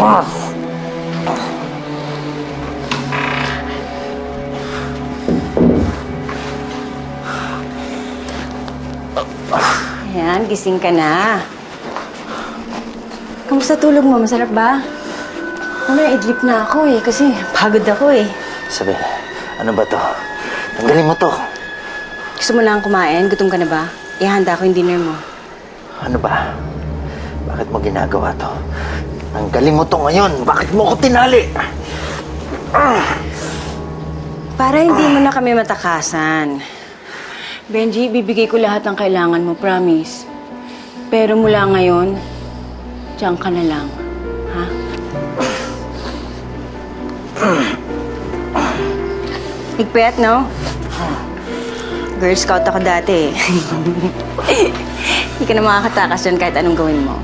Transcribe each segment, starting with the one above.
Ayan, gising ka na. Kamusta tulog mo? Masarap ba? Idlip na ako eh, kasi pagod ako eh. Isabel, ano ba to? Tanggalin mo to. Gusto mo na kumain? Gutom ka na ba? Ihanda ko yung dinner mo. Ano ba? Bakit mo ginagawa to? Tanggalin mo to ngayon. Bakit mo ko tinali? Para hindi mo na kami matakasan. Benji, bibigay ko lahat ng kailangan mo, promise. Pero mula ngayon, diyan ka na lang. Ha? Higpit, no? Girl Scout ako dati eh. Hindi ka na makakatakas dyan kahit anong gawin mo.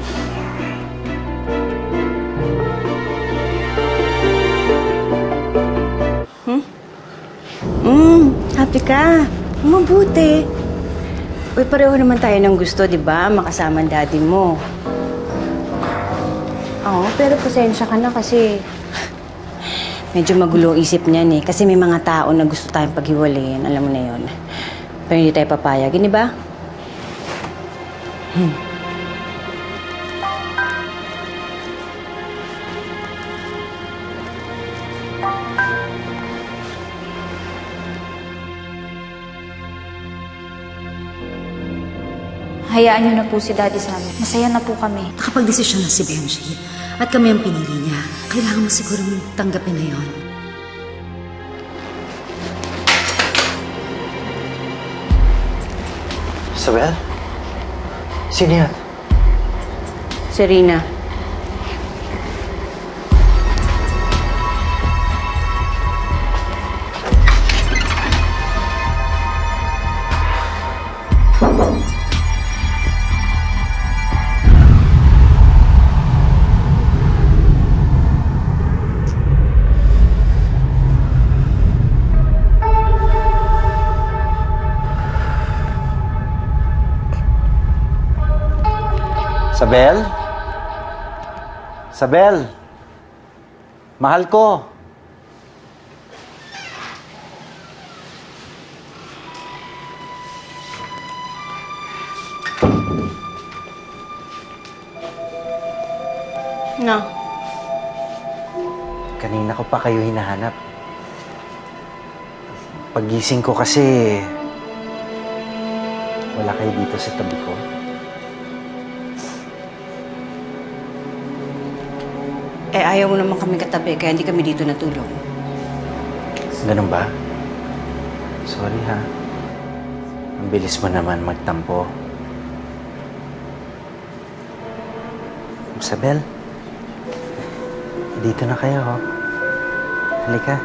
Happy ka. Mabuti. Uy, pareho naman tayo ng gusto, di ba? Makasama ang daddy mo. Oo, pero pasensya ka na kasi medyo magulo ang isip niyan eh. Kasi may mga tao na gusto tayong paghiwalayin. Alam mo na yon. Pero hindi tayo papayag, di ba? Hayaan niyo na po si Daddy sa amin. Masaya na po kami. Nakapag-desisyon na si Benji. At kami ang pinili niya. Kailangan mo siguro tanggapin na yon. Isabel? Sino yan? Serena. Isabel? Isabel? Mahal ko. No. Kanina ko pa kayo hinahanap. Paggising ko kasi wala kayo dito sa tabi ko. Eh, ayaw mo naman kami katabi, kaya hindi kami dito natulog. Ganun ba? Sorry ha. Ang bilis mo naman magtampo. Isabel, dito na kayo, ho. Halika.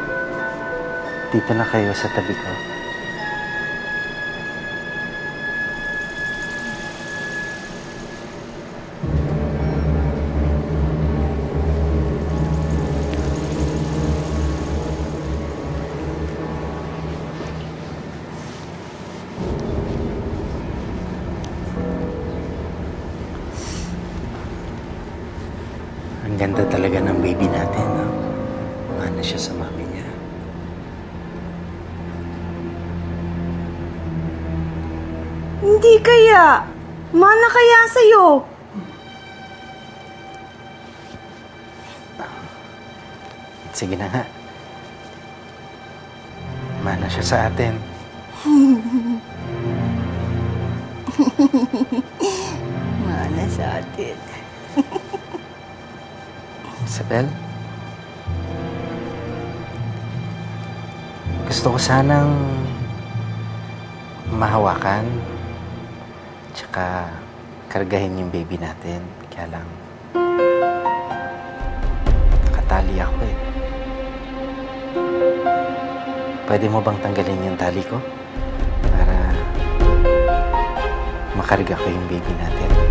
Dito na kayo sa tabi ko. Ang ganda talaga ng baby natin, no? Mana siya sa mami niya. Hindi kaya. Mana kaya sa'yo? Sige na nga. Mana siya sa atin. Mana sa atin. Isabel? Gusto ko sanang mahawakan tsaka kargahin yung baby natin. Kaya lang nakatali ako eh. Pwede mo bang tanggalin yung tali ko para makarga ko yung baby natin?